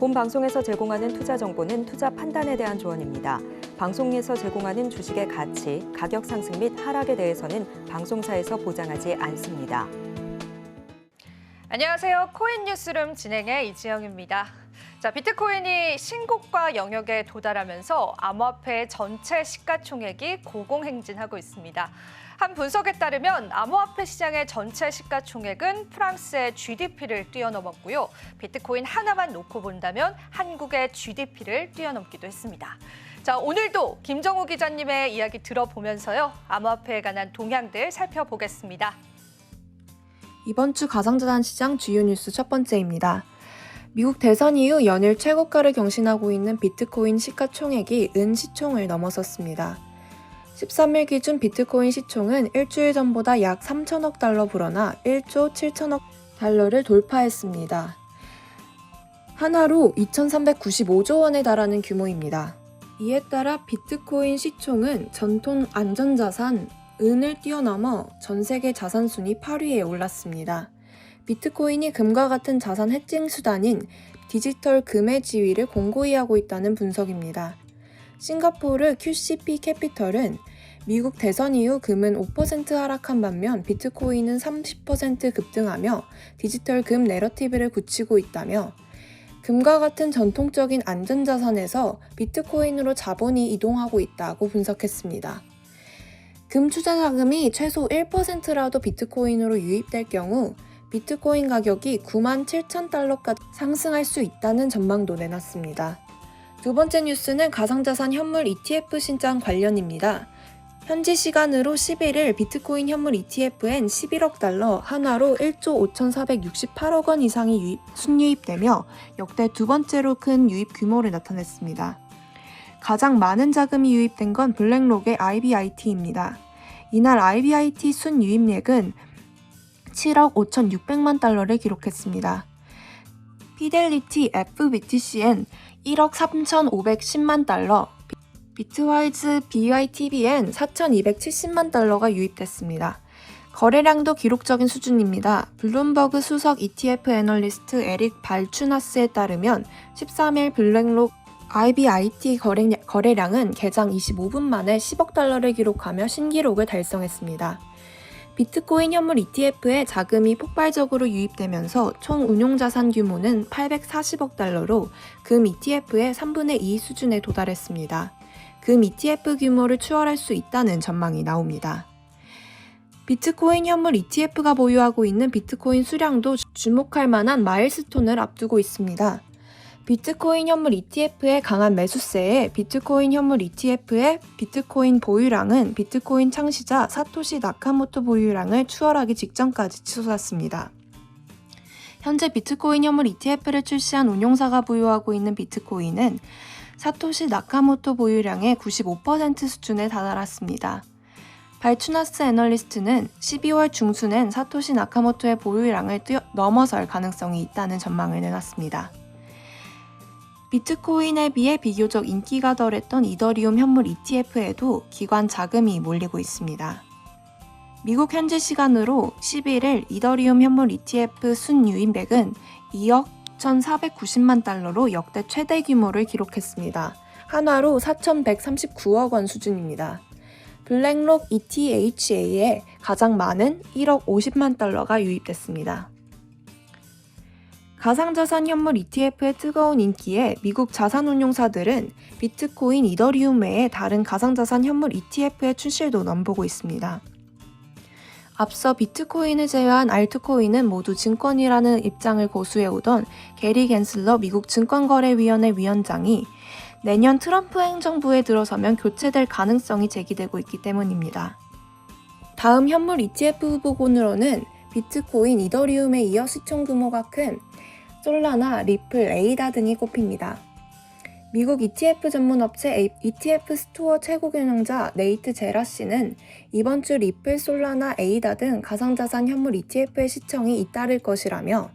본 방송에서 제공하는 투자 정보는 투자 판단에 대한 조언입니다. 방송에서 제공하는 주식의 가치, 가격 상승 및 하락에 대해서는 방송사에서 보장하지 않습니다. 안녕하세요. 코인 뉴스룸 진행의 이지영입니다. 비트코인이 신고가 영역에 도달하면서 암호화폐 전체 시가총액이 고공행진하고 있습니다. 한 분석에 따르면 암호화폐 시장의 전체 시가총액은 프랑스의 GDP를 뛰어넘었고요. 비트코인 하나만 놓고 본다면 한국의 GDP를 뛰어넘기도 했습니다. 오늘도 김정우 기자님의 이야기 들어보면서요. 암호화폐에 관한 동향들 살펴보겠습니다. 이번 주 가상자산 시장 주요 뉴스 첫 번째입니다. 미국 대선 이후 연일 최고가를 경신하고 있는 비트코인 시가총액이 시총을 넘어섰습니다. 13일 기준 비트코인 시총은 일주일 전보다 약 3천억 달러 불어나 1조 7천억 달러를 돌파했습니다. 하나로 2,395조 원에 달하는 규모입니다. 이에 따라 비트코인 시총은 전통 안전자산 은을 뛰어넘어 전 세계 자산 순위 8위에 올랐습니다. 비트코인이 금과 같은 자산 해칭 수단인 디지털 금의 지위를 공고히 하고 있다는 분석입니다. 싱가포르 QCP 캐피털은 미국 대선 이후 금은 5% 하락한 반면 비트코인은 30% 급등하며 디지털 금 내러티브를 굳히고 있다며 금과 같은 전통적인 안전자산에서 비트코인으로 자본이 이동하고 있다고 분석했습니다. 금 투자 자금이 최소 1%라도 비트코인으로 유입될 경우 비트코인 가격이 97,000달러까지 상승할 수 있다는 전망도 내놨습니다. 두 번째 뉴스는 가상자산 현물 ETF 신장 관련입니다. 현지 시간으로 11일 비트코인 현물 ETF엔 11억 달러, 한화로 1조 5,468억 원 이상이 순유입되며 역대 두 번째로 큰 유입 규모를 나타냈습니다. 가장 많은 자금이 유입된 건 블랙록의 IBIT입니다. 이날 IBIT 순유입액은 7억 5,600만 달러를 기록했습니다. 피델리티 FBTC엔 1억 3,510만 달러, 비트와이즈 BYTB엔 4,270만 달러가 유입됐습니다. 거래량도 기록적인 수준입니다. 블룸버그 수석 ETF 애널리스트 에릭 발추나스에 따르면 13일 블랙록 IBIT 거래량은 개장 25분 만에 10억 달러를 기록하며 신기록을 달성했습니다. 비트코인 현물 ETF에 자금이 폭발적으로 유입되면서 총 운용자산 규모는 840억 달러로 금 ETF의 3분의 2 수준에 도달했습니다. 금 ETF 규모를 추월할 수 있다는 전망이 나옵니다. 비트코인 현물 ETF가 보유하고 있는 비트코인 수량도 주목할 만한 마일스톤을 앞두고 있습니다. 비트코인 현물 ETF의 강한 매수세에 비트코인 현물 ETF의 비트코인 보유량은 비트코인 창시자 사토시 나카모토 보유량을 추월하기 직전까지 치솟았습니다. 현재 비트코인 현물 ETF를 출시한 운용사가 보유하고 있는 비트코인은 사토시 나카모토 보유량의 95% 수준에 다다랐습니다. 발추나스 애널리스트는 12월 중순엔 사토시 나카모토의 보유량을 넘어설 가능성이 있다는 전망을 내놨습니다. 비트코인에 비해 비교적 인기가 덜했던 이더리움 현물 ETF에도 기관 자금이 몰리고 있습니다. 미국 현지 시간으로 11일 이더리움 현물 ETF 순유입액은 2억 1,490만 달러로 역대 최대 규모를 기록했습니다. 한화로 4,139억 원 수준입니다. 블랙록 ETHA에 가장 많은 1억 50만 달러가 유입됐습니다. 가상자산 현물 ETF의 뜨거운 인기에 미국 자산운용사들은 비트코인, 이더리움 외에 다른 가상자산 현물 ETF의 출시도 넘보고 있습니다. 앞서 비트코인을 제외한 알트코인은 모두 증권이라는 입장을 고수해오던 게리 갠슬러 미국 증권거래위원회 위원장이 내년 트럼프 행정부에 들어서면 교체될 가능성이 제기되고 있기 때문입니다. 다음 현물 ETF 후보군으로는 비트코인, 이더리움에 이어 시총 규모가 큰 솔라나, 리플, 에이다 등이 꼽힙니다. 미국 ETF 전문 업체 ETF 스토어 최고 경영자 네이트 제라 씨는 이번 주 리플, 솔라나, 에이다 등 가상자산 현물 ETF의 시청이 잇따를 것이라며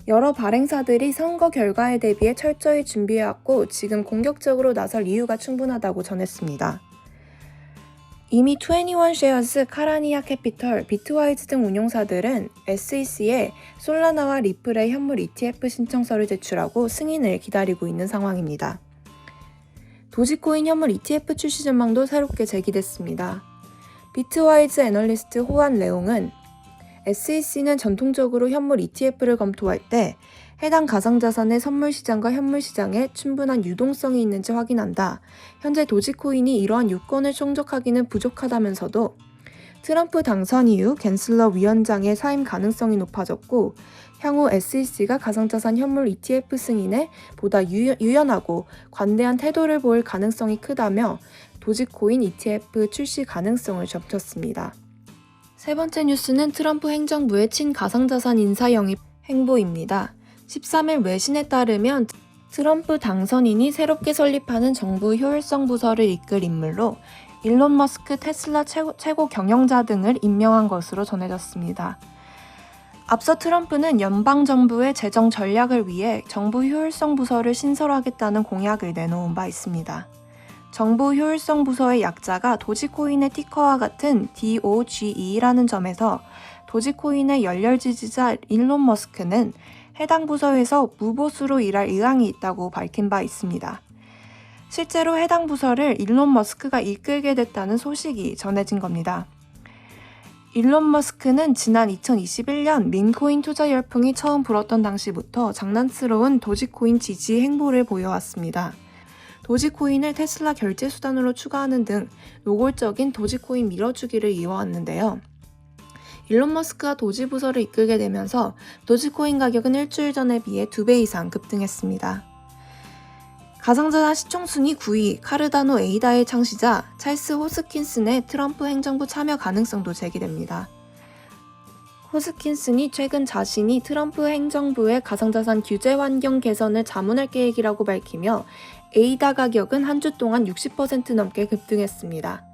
여러 발행사들이 선거 결과에 대비해 철저히 준비해왔고 지금 공격적으로 나설 이유가 충분하다고 전했습니다. 이미 21쉐어스, 카라니아 캐피털, 비트와이즈 등 운용사들은 SEC에 솔라나와 리플의 현물 ETF 신청서를 제출하고 승인을 기다리고 있는 상황입니다. 도지코인 현물 ETF 출시 전망도 새롭게 제기됐습니다. 비트와이즈 애널리스트 호안 레옹은 SEC는 전통적으로 현물 ETF를 검토할 때 해당 가상자산의 선물시장과 현물시장에 충분한 유동성이 있는지 확인한다. 현재 도지코인이 이러한 요건을 충족하기는 부족하다면서도 트럼프 당선 이후 갠슬러 위원장의 사임 가능성이 높아졌고 향후 SEC가 가상자산 현물 ETF 승인에 보다 유연하고 관대한 태도를 보일 가능성이 크다며 도지코인 ETF 출시 가능성을 접쳤습니다. 세 번째 뉴스는 트럼프 행정부의 친가상자산 인사 영입 행보입니다. 13일 외신에 따르면 트럼프 당선인이 새롭게 설립하는 정부 효율성 부서를 이끌 인물로 일론 머스크 테슬라 최고 경영자 등을 임명한 것으로 전해졌습니다. 앞서 트럼프는 연방정부의 재정 전략을 위해 정부 효율성 부서를 신설하겠다는 공약을 내놓은 바 있습니다. 정부 효율성 부서의 약자가 도지코인의 티커와 같은 DOGE라는 점에서 도지코인의 열렬 지지자 일론 머스크는 해당 부서에서 무보수로 일할 의향이 있다고 밝힌 바 있습니다. 실제로 해당 부서를 일론 머스크가 이끌게 됐다는 소식이 전해진 겁니다. 일론 머스크는 지난 2021년 민코인 투자 열풍이 처음 불었던 당시부터 장난스러운 도지코인 지지 행보를 보여왔습니다. 도지코인을 테슬라 결제 수단으로 추가하는 등 노골적인 도지코인 밀어주기를 이어왔는데요. 일론 머스크가 도지 부서를 이끌게 되면서 도지코인 가격은 일주일 전에 비해 2배 이상 급등했습니다. 가상자산 시총순위 9위 카르다노 에이다의 창시자 찰스 호스킨슨의 트럼프 행정부 참여 가능성도 제기됩니다. 호스킨슨이 최근 자신이 트럼프 행정부의 가상자산 규제 환경 개선을 자문할 계획이라고 밝히며 에이다 가격은 한 주 동안 60% 넘게 급등했습니다.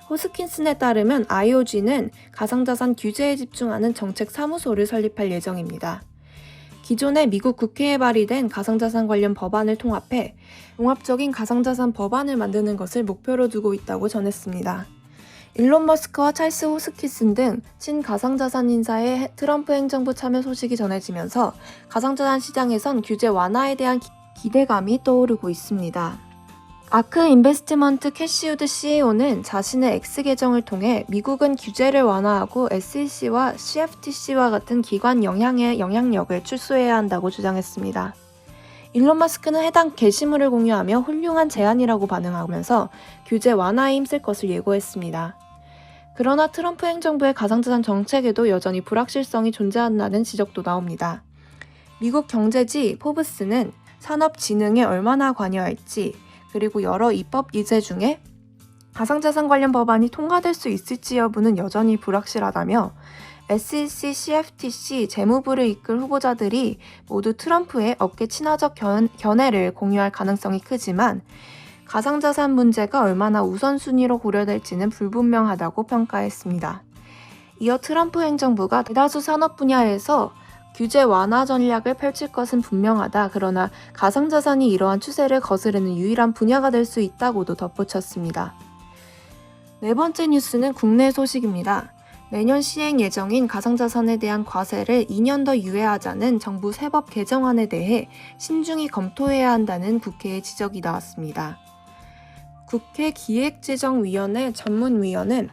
호스킨슨에 따르면 IOG는 가상자산 규제에 집중하는 정책 사무소를 설립할 예정입니다. 기존에 미국 국회에 발의된 가상자산 관련 법안을 통합해 종합적인 가상자산 법안을 만드는 것을 목표로 두고 있다고 전했습니다. 일론 머스크와 찰스 호스킨슨 등 친가상자산 인사의 트럼프 행정부 참여 소식이 전해지면서 가상자산 시장에선 규제 완화에 대한 기대감이 떠오르고 있습니다. 아크 인베스트먼트 캐시우드 CEO는 자신의 X 계정을 통해 미국은 규제를 완화하고 SEC와 CFTC와 같은 기관 영향력을 축소해야 한다고 주장했습니다. 일론 머스크는 해당 게시물을 공유하며 훌륭한 제안이라고 반응하면서 규제 완화에 힘쓸 것을 예고했습니다. 그러나 트럼프 행정부의 가상자산 정책에도 여전히 불확실성이 존재한다는 지적도 나옵니다. 미국 경제지 포브스는 산업진흥에 얼마나 관여할지 그리고 여러 입법 예제 중에 가상자산 관련 법안이 통과될 수 있을지 여부는 여전히 불확실하다며 SEC, CFTC, 재무부를 이끌 후보자들이 모두 트럼프의 업계 친화적 견해를 공유할 가능성이 크지만 가상자산 문제가 얼마나 우선순위로 고려될지는 불분명하다고 평가했습니다. 이어 트럼프 행정부가 대다수 산업 분야에서 규제 완화 전략을 펼칠 것은 분명하다. 그러나 가상자산이 이러한 추세를 거스르는 유일한 분야가 될 수 있다고도 덧붙였습니다. 네 번째 뉴스는 국내 소식입니다. 내년 시행 예정인 가상자산에 대한 과세를 2년 더 유예하자는 정부 세법 개정안에 대해 신중히 검토해야 한다는 국회의 지적이 나왔습니다. 국회 기획재정위원회 전문위원은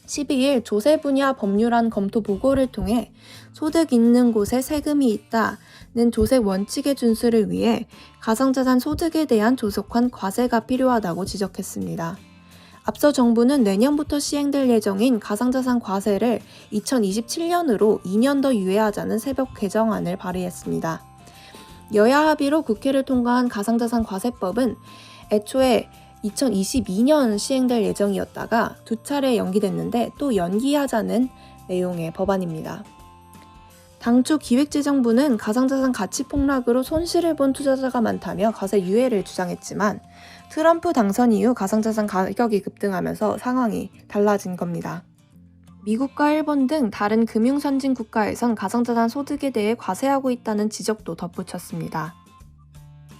12일 조세 분야 법률안 검토 보고를 통해 소득 있는 곳에 세금이 있다는 조세 원칙의 준수를 위해 가상자산 소득에 대한 조속한 과세가 필요하다고 지적했습니다. 앞서 정부는 내년부터 시행될 예정인 가상자산 과세를 2027년으로 2년 더 유예하자는 세법 개정안을 발의했습니다. 여야 합의로 국회를 통과한 가상자산 과세법은 애초에 2022년 시행될 예정이었다가 2차례 연기됐는데 또 연기하자는 내용의 법안입니다. 당초 기획재정부는 가상자산 가치 폭락으로 손실을 본 투자자가 많다며 과세 유예를 주장했지만 트럼프 당선 이후 가상자산 가격이 급등하면서 상황이 달라진 겁니다. 미국과 일본 등 다른 금융선진 국가에선 가상자산 소득에 대해 과세하고 있다는 지적도 덧붙였습니다.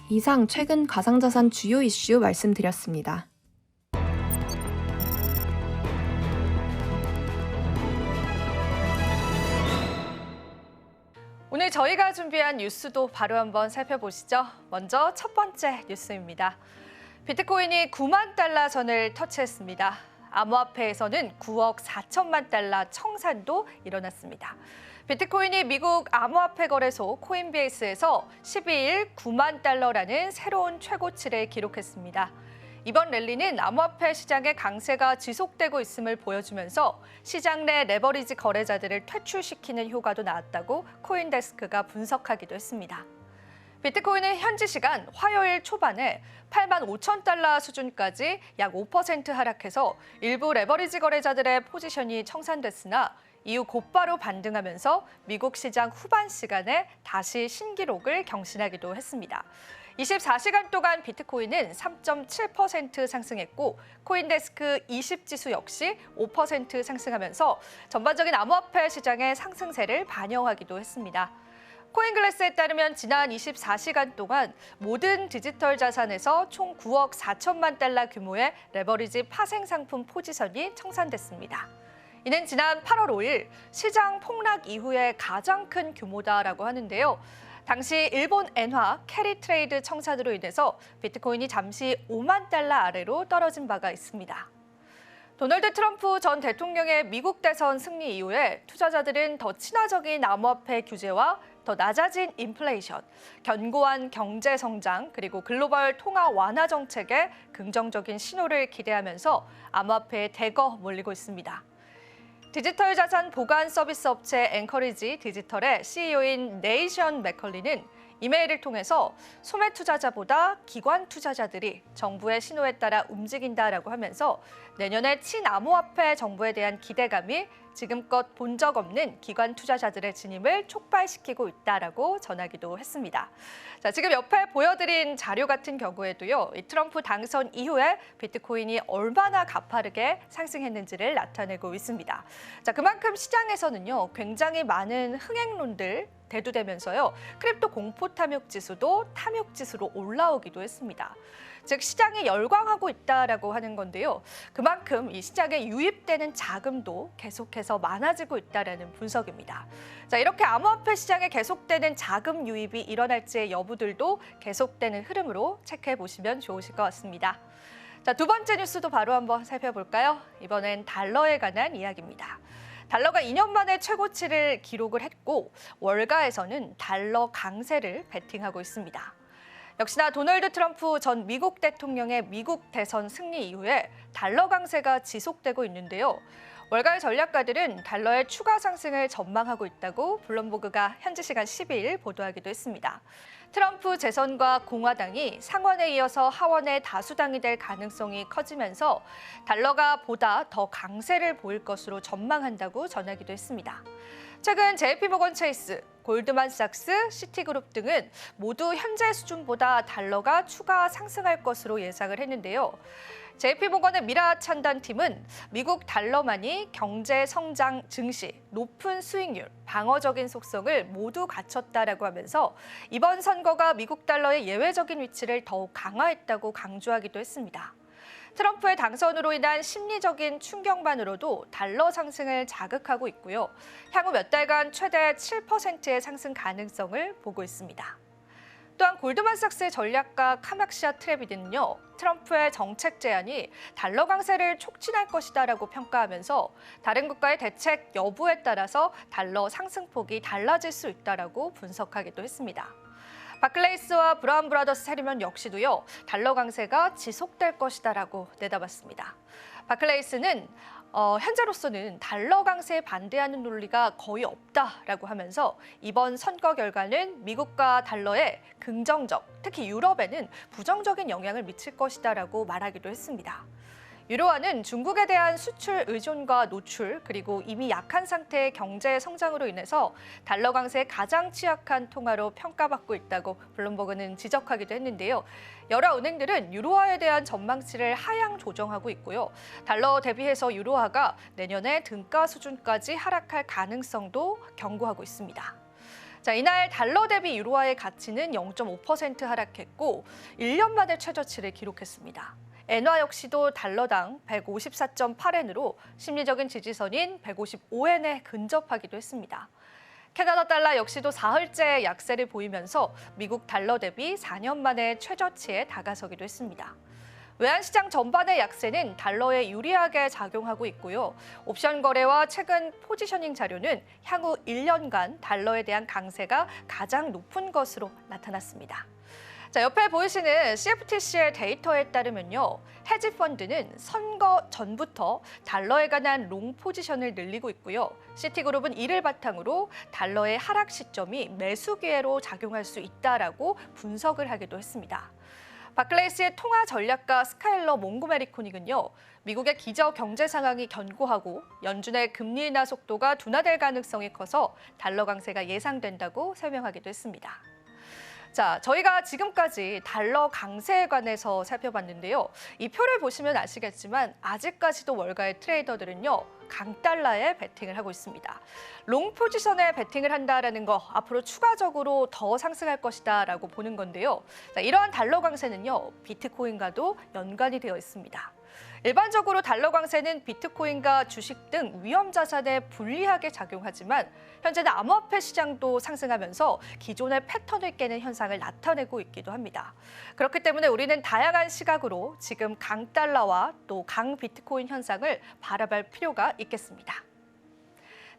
이상 최근 가상자산 주요 이슈 말씀드렸습니다. 저희가 준비한 뉴스도 바로 한번 살펴보시죠. 먼저 첫 번째 뉴스입니다. 비트코인이 9만 달러 선을 터치했습니다. 암호화폐에서는 9억 4천만 달러 청산도 일어났습니다. 비트코인이 미국 암호화폐 거래소 코인베이스에서 12일 9만 달러라는 새로운 최고치를 기록했습니다. 이번 랠리는 암호화폐 시장의 강세가 지속되고 있음을 보여주면서 시장 내 레버리지 거래자들을 퇴출시키는 효과도 나왔다고 코인데스크가 분석하기도 했습니다. 비트코인은 현지 시간 화요일 초반에 8만 5천 달러 수준까지 약 5% 하락해서 일부 레버리지 거래자들의 포지션이 청산됐으나 이후 곧바로 반등하면서 미국 시장 후반 시간에 다시 신기록을 경신하기도 했습니다. 24시간 동안 비트코인은 3.7% 상승했고 코인데스크 20지수 역시 5% 상승하면서 전반적인 암호화폐 시장의 상승세를 반영하기도 했습니다. 코인글래스에 따르면 지난 24시간 동안 모든 디지털 자산에서 총 9억 4천만 달러 규모의 레버리지 파생 상품 포지션이 청산됐습니다. 이는 지난 8월 5일 시장 폭락 이후에 가장 큰 규모다라고 하는데요. 당시 일본 엔화 캐리 트레이드 청산으로 인해서 비트코인이 잠시 5만 달러 아래로 떨어진 바가 있습니다. 도널드 트럼프 전 대통령의 미국 대선 승리 이후에 투자자들은 더 친화적인 암호화폐 규제와 더 낮아진 인플레이션, 견고한 경제 성장, 그리고 글로벌 통화 완화 정책에 긍정적인 신호를 기대하면서 암호화폐에 대거 몰리고 있습니다. 디지털 자산 보관 서비스 업체 앵커리지 디지털의 CEO인 네이션 맥컬리는 이메일을 통해서 소매 투자자보다 기관 투자자들이 정부의 신호에 따라 움직인다라고 하면서 내년에 친암호화폐 정부에 대한 기대감이 지금껏 본 적 없는 기관 투자자들의 진입을 촉발시키고 있다라고 전하기도 했습니다. 자, 지금 옆에 보여드린 자료 같은 경우에도요, 이 트럼프 당선 이후에 비트코인이 얼마나 가파르게 상승했는지를 나타내고 있습니다. 자, 그만큼 시장에서는요, 굉장히 많은 흥행론들 대두되면서요, 크립토 공포 탐욕 지수도 탐욕 지수로 올라오기도 했습니다. 즉 시장이 열광하고 있다라고 하는 건데요. 그만큼 이 시장에 유입되는 자금도 계속해서 많아지고 있다라는 분석입니다. 자, 이렇게 암호화폐 시장에 계속되는 자금 유입이 일어날지의 여부들도 계속되는 흐름으로 체크해 보시면 좋으실 것 같습니다. 자, 두 번째 뉴스도 바로 한번 살펴볼까요? 이번엔 달러에 관한 이야기입니다. 달러가 2년 만에 최고치를 기록을 했고 월가에서는 달러 강세를 베팅하고 있습니다. 역시나 도널드 트럼프 전 미국 대통령의 미국 대선 승리 이후에 달러 강세가 지속되고 있는데요. 월가의 전략가들은 달러의 추가 상승을 전망하고 있다고 블룸버그가 현지 시간 12일 보도하기도 했습니다. 트럼프 재선과 공화당이 상원에 이어서 하원의 다수당이 될 가능성이 커지면서 달러가 보다 더 강세를 보일 것으로 전망한다고 전하기도 했습니다. 최근 JP모건 체이스, 골드만삭스, 시티그룹 등은 모두 현재 수준보다 달러가 추가 상승할 것으로 예상을 했는데요. JP모건의 미라 찬단팀은 미국 달러만이 경제 성장 증시, 높은 수익률, 방어적인 속성을 모두 갖췄다라고 하면서 이번 선거가 미국 달러의 예외적인 위치를 더욱 강화했다고 강조하기도 했습니다. 트럼프의 당선으로 인한 심리적인 충격만으로도 달러 상승을 자극하고 있고요. 향후 몇 달간 최대 7%의 상승 가능성을 보고 있습니다. 또한 골드만삭스의 전략가 카막시아 트레비드는요, 트럼프의 정책 제안이 달러 강세를 촉진할 것이다라고 평가하면서 다른 국가의 대책 여부에 따라서 달러 상승폭이 달라질 수 있다라고 분석하기도 했습니다. 바클레이스와 브라운 브라더스 세리먼 역시도요, 달러 강세가 지속될 것이다라고 내다봤습니다. 바클레이스는 현재로서는 달러 강세에 반대하는 논리가 거의 없다라고 하면서 이번 선거 결과는 미국과 달러에 긍정적, 특히 유럽에는 부정적인 영향을 미칠 것이다라고 말하기도 했습니다. 유로화는 중국에 대한 수출 의존과 노출, 그리고 이미 약한 상태의 경제 성장으로 인해서 달러 강세에 가장 취약한 통화로 평가받고 있다고 블룸버그는 지적하기도 했는데요. 여러 은행들은 유로화에 대한 전망치를 하향 조정하고 있고요. 달러 대비해서 유로화가 내년에 등가 수준까지 하락할 가능성도 경고하고 있습니다. 자, 이날 달러 대비 유로화의 가치는 0.5% 하락했고 1년 만에 최저치를 기록했습니다. 엔화 역시도 달러당 154.8엔으로 심리적인 지지선인 155엔에 근접하기도 했습니다. 캐나다 달러 역시도 사흘째 약세를 보이면서 미국 달러 대비 4년 만에 최저치에 다가서기도 했습니다. 외환시장 전반의 약세는 달러에 유리하게 작용하고 있고요. 옵션 거래와 최근 포지셔닝 자료는 향후 1년간 달러에 대한 강세가 가장 높은 것으로 나타났습니다. 자, 옆에 보이시는 CFTC의 데이터에 따르면요. 헤지 펀드는 선거 전부터 달러에 관한 롱 포지션을 늘리고 있고요. 시티그룹은 이를 바탕으로 달러의 하락 시점이 매수 기회로 작용할 수 있다라고 분석을 하기도 했습니다. 바클레이스의 통화 전략가 스카일러 몽고메리코닉은요. 미국의 기저 경제 상황이 견고하고 연준의 금리 인하 속도가 둔화될 가능성이 커서 달러 강세가 예상된다고 설명하기도 했습니다. 자, 저희가 지금까지 달러 강세에 관해서 살펴봤는데요. 이 표를 보시면 아시겠지만 아직까지도 월가의 트레이더들은요. 강달러에 베팅을 하고 있습니다. 롱 포지션에 베팅을 한다라는 거 앞으로 추가적으로 더 상승할 것이다라고 보는 건데요. 자, 이러한 달러 강세는요. 비트코인과도 연관이 되어 있습니다. 일반적으로 달러 강세는 비트코인과 주식 등 위험 자산에 불리하게 작용하지만 현재는 암호화폐 시장도 상승하면서 기존의 패턴을 깨는 현상을 나타내고 있기도 합니다. 그렇기 때문에 우리는 다양한 시각으로 지금 강달러와 또 강비트코인 현상을 바라볼 필요가 있겠습니다.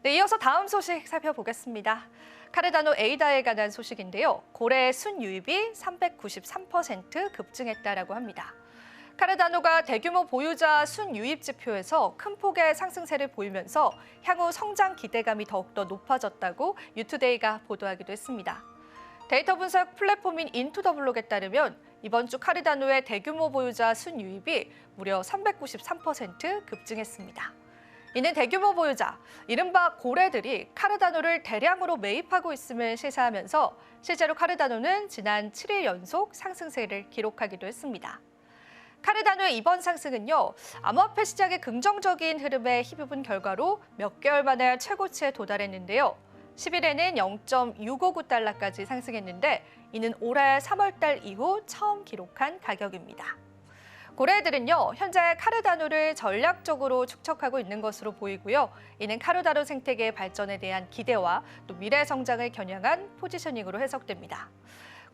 네, 이어서 다음 소식 살펴보겠습니다. 카르다노 에이다에 관한 소식인데요. 고래 순유입이 393% 급증했다라고 합니다. 카르다노가 대규모 보유자 순유입 지표에서 큰 폭의 상승세를 보이면서 향후 성장 기대감이 더욱더 높아졌다고 유투데이가 보도하기도 했습니다. 데이터 분석 플랫폼인 인투더블록에 따르면 이번 주 카르다노의 대규모 보유자 순유입이 무려 393% 급증했습니다. 이는 대규모 보유자, 이른바 고래들이 카르다노를 대량으로 매입하고 있음을 시사하면서 실제로 카르다노는 지난 7일 연속 상승세를 기록하기도 했습니다. 카르다노의 이번 상승은요, 암호화폐 시장의 긍정적인 흐름에 힘입은 결과로 몇 개월 만에 최고치에 도달했는데요. 10일에는 0.659달러까지 상승했는데 이는 올해 3월달 이후 처음 기록한 가격입니다. 고래들은요, 현재 카르다노를 전략적으로 축적하고 있는 것으로 보이고요. 이는 카르다노 생태계의 발전에 대한 기대와 또 미래 성장을 겨냥한 포지셔닝으로 해석됩니다.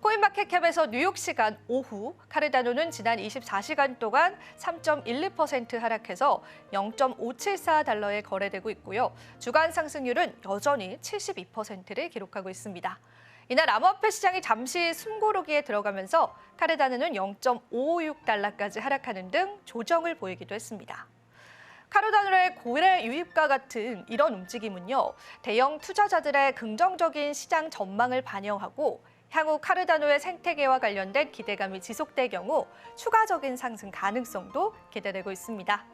코인마켓캡에서 뉴욕 시간 오후 카르다노는 지난 24시간 동안 3.12% 하락해서 0.574달러에 거래되고 있고요. 주간 상승률은 여전히 72%를 기록하고 있습니다. 이날 암호화폐 시장이 잠시 숨고르기에 들어가면서 카르다노는 0.556달러까지 하락하는 등 조정을 보이기도 했습니다. 카르다노의 고래 유입과 같은 이런 움직임은요, 대형 투자자들의 긍정적인 시장 전망을 반영하고 향후 카르다노의 생태계와 관련된 기대감이 지속될 경우 추가적인 상승 가능성도 기대되고 있습니다.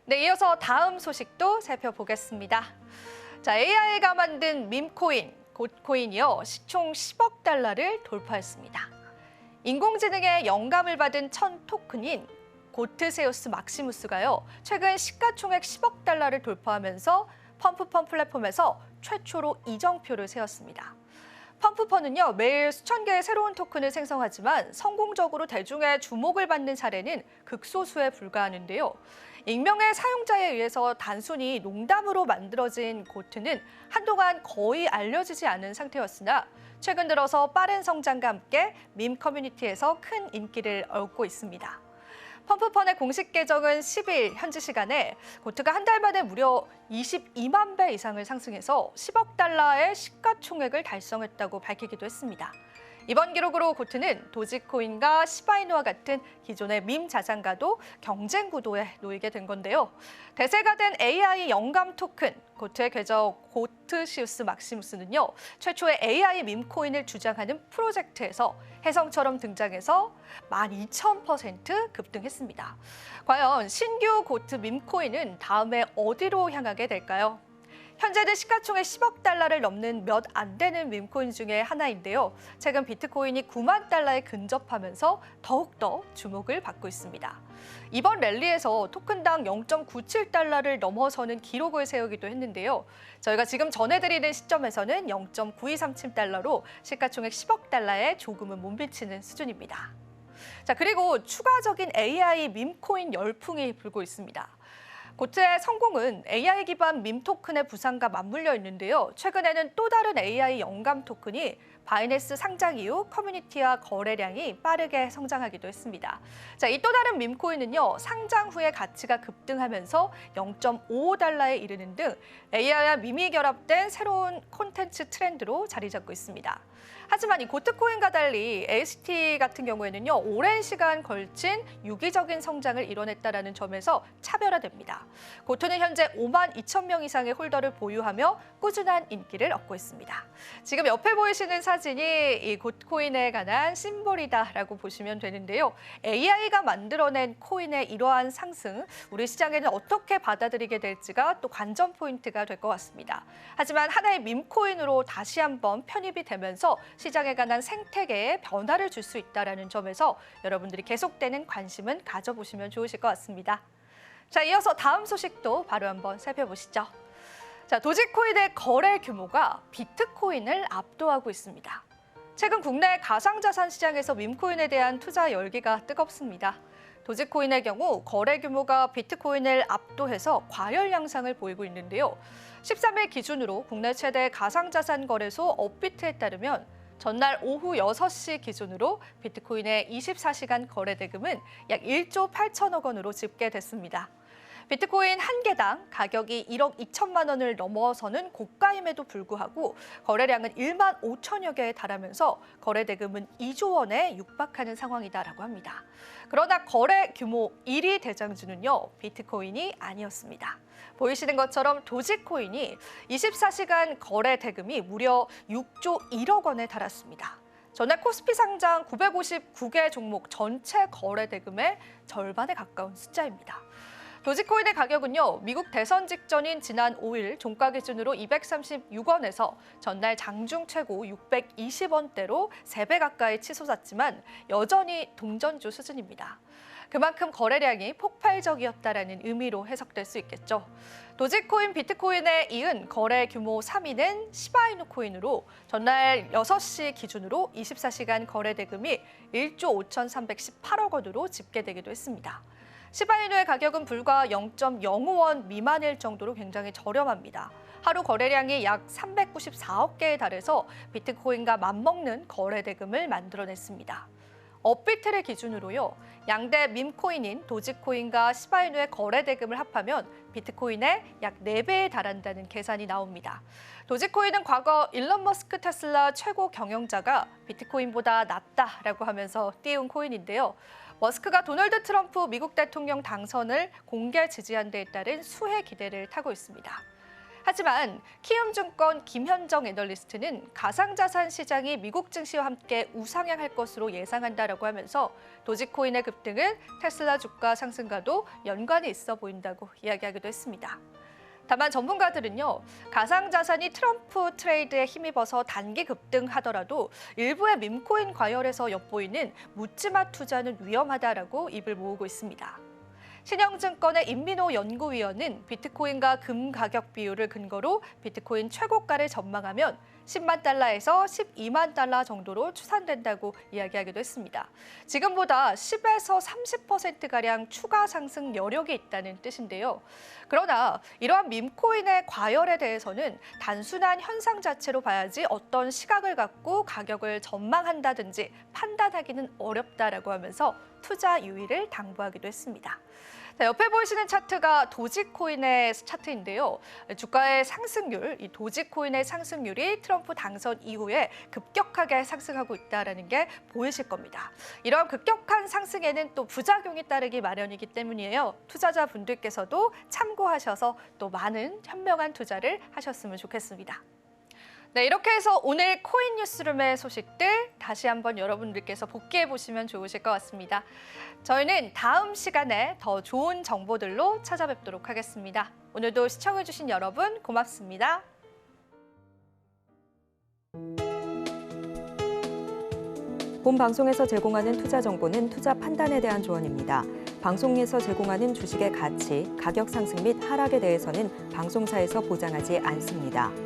네, 이어서 다음 소식도 살펴보겠습니다. 자, AI가 만든 밈코인, 곶코인이요, 시총 10억 달러를 돌파했습니다. 인공지능의 영감을 받은 천 토큰인 고트세우스 막시무스가요, 최근 시가총액 10억 달러를 돌파하면서 펌프펀 플랫폼에서 최초로 이정표를 세웠습니다. 펌프펀은요, 매일 수천 개의 새로운 토큰을 생성하지만 성공적으로 대중의 주목을 받는 사례는 극소수에 불과하는데요. 익명의 사용자에 의해서 단순히 농담으로 만들어진 고트는 한동안 거의 알려지지 않은 상태였으나 최근 들어서 빠른 성장과 함께 밈 커뮤니티에서 큰 인기를 얻고 있습니다. 펌프펀의 공식 계정은 10일 현지 시간에 고트가 한 달 만에 무려 22만 배 이상을 상승해서 10억 달러의 시가총액을 달성했다고 밝히기도 했습니다. 이번 기록으로 고트는 도지코인과 시바이누와 같은 기존의 밈 자산과도 경쟁 구도에 놓이게 된 건데요. 대세가 된 AI 영감 토큰, 고트의 계정 고트시우스 막시무스는요, 최초의 AI 밈코인을 주장하는 프로젝트에서 혜성처럼 등장해서 12,000% 급등했습니다. 과연 신규 고트 밈코인은 다음에 어디로 향하게 될까요? 현재는 시가총액 10억 달러를 넘는 몇 안 되는 밈코인 중에 하나인데요. 최근 비트코인이 9만 달러에 근접하면서 더욱더 주목을 받고 있습니다. 이번 랠리에서 토큰당 0.97달러를 넘어서는 기록을 세우기도 했는데요. 저희가 지금 전해드리는 시점에서는 0.9237달러로 시가총액 10억 달러에 조금은 못 미치는 수준입니다. 자, 그리고 추가적인 AI 밈코인 열풍이 불고 있습니다. 고트의 성공은 AI 기반 밈 토큰의 부상과 맞물려 있는데요. 최근에는 또 다른 AI 영감 토큰이 바이낸스 상장 이후 커뮤니티와 거래량이 빠르게 성장하기도 했습니다. 자, 이 또 다른 밈코인은요, 상장 후에 가치가 급등하면서 0.55달러에 이르는 등 AI와 밈이 결합된 새로운 콘텐츠 트렌드로 자리 잡고 있습니다. 하지만 이 고트코인과 달리 AST 같은 경우에는요, 오랜 시간 걸친 유기적인 성장을 이뤄냈다는 점에서 차별화됩니다. 고트는 현재 5만 2천 명 이상의 홀더를 보유하며 꾸준한 인기를 얻고 있습니다. 지금 옆에 보이시는 사진이 이 고트코인에 관한 심볼이다라고 보시면 되는데요. AI가 만들어낸 코인의 이러한 상승, 우리 시장에는 어떻게 받아들이게 될지가 또 관전 포인트가 될 것 같습니다. 하지만 하나의 밈코인으로 다시 한번 편입이 되면서 시장에 관한 생태계에 변화를 줄 수 있다는 점에서 여러분들이 계속되는 관심은 가져보시면 좋으실 것 같습니다. 자, 이어서 다음 소식도 바로 한번 살펴보시죠. 자, 도지코인의 거래 규모가 비트코인을 압도하고 있습니다. 최근 국내 가상자산 시장에서 밈코인에 대한 투자 열기가 뜨겁습니다. 도지코인의 경우 거래 규모가 비트코인을 압도해서 과열 양상을 보이고 있는데요. 13일 기준으로 국내 최대 가상자산 거래소 업비트에 따르면 전날 오후 6시 기준으로 비트코인의 24시간 거래 대금은 약 1조 8천억 원으로 집계됐습니다. 비트코인 한 개당 가격이 1억 2천만 원을 넘어서는 고가임에도 불구하고 거래량은 1만 5천여 개에 달하면서 거래 대금은 2조 원에 육박하는 상황이다라고 합니다. 그러나 거래 규모 1위 대장주는요, 비트코인이 아니었습니다. 보이시는 것처럼 도지코인이 24시간 거래 대금이 무려 6조 1억 원에 달았습니다. 전날 코스피 상장 959개 종목 전체 거래 대금의 절반에 가까운 숫자입니다. 도지코인의 가격은요, 미국 대선 직전인 지난 5일 종가 기준으로 236원에서 전날 장중 최고 620원대로 3배 가까이 치솟았지만 여전히 동전주 수준입니다. 그만큼 거래량이 폭발적이었다라는 의미로 해석될 수 있겠죠. 도지코인, 비트코인에 이은 거래 규모 3위는 시바이누 코인으로 전날 6시 기준으로 24시간 거래 대금이 1조 5,318억 원으로 집계되기도 했습니다. 시바이누의 가격은 불과 0.05원 미만일 정도로 굉장히 저렴합니다. 하루 거래량이 약 394억 개에 달해서 비트코인과 맞먹는 거래 대금을 만들어냈습니다. 업비트를 기준으로요, 양대 밈코인인 도지코인과 시바이누의 거래 대금을 합하면 비트코인의 약 4배에 달한다는 계산이 나옵니다. 도지코인은 과거 일론 머스크 테슬라 최고 경영자가 비트코인보다 낫다라고 하면서 띄운 코인인데요. 머스크가 도널드 트럼프 미국 대통령 당선을 공개 지지한 데에 따른 수혜 기대를 타고 있습니다. 하지만 키움증권 김현정 애널리스트는 가상자산 시장이 미국 증시와 함께 우상향할 것으로 예상한다라고 하면서 도지코인의 급등은 테슬라 주가 상승과도 연관이 있어 보인다고 이야기하기도 했습니다. 다만 전문가들은요, 가상자산이 트럼프 트레이드에 힘입어서 단기 급등하더라도 일부의 밈코인 과열에서 엿보이는 묻지마 투자는 위험하다라고 입을 모으고 있습니다. 신영증권의 임민호 연구위원은 비트코인과 금 가격 비율을 근거로 비트코인 최고가를 전망하면 10만 달러에서 12만 달러 정도로 추산된다고 이야기하기도 했습니다. 지금보다 10에서 30%가량 추가 상승 여력이 있다는 뜻인데요. 그러나 이러한 밈코인의 과열에 대해서는 단순한 현상 자체로 봐야지 어떤 시각을 갖고 가격을 전망한다든지 판단하기는 어렵다라고 하면서 투자 유의를 당부하기도 했습니다. 자, 옆에 보이시는 차트가 도지코인의 차트인데요. 주가의 상승률, 이 도지코인의 상승률이 트럼프 당선 이후에 급격하게 상승하고 있다는 게 보이실 겁니다. 이런 급격한 상승에는 또 부작용이 따르기 마련이기 때문이에요. 투자자분들께서도 참고하셔서 또 많은 현명한 투자를 하셨으면 좋겠습니다. 네, 이렇게 해서 오늘 코인 뉴스룸의 소식들 다시 한번 여러분들께서 복귀해 보시면 좋으실 것 같습니다. 저희는 다음 시간에 더 좋은 정보들로 찾아뵙도록 하겠습니다. 오늘도 시청해주신 여러분 고맙습니다. 본 방송에서 제공하는 투자 정보는 투자 판단에 대한 조언입니다. 방송에서 제공하는 주식의 가치, 가격 상승 및 하락에 대해서는 방송사에서 보장하지 않습니다.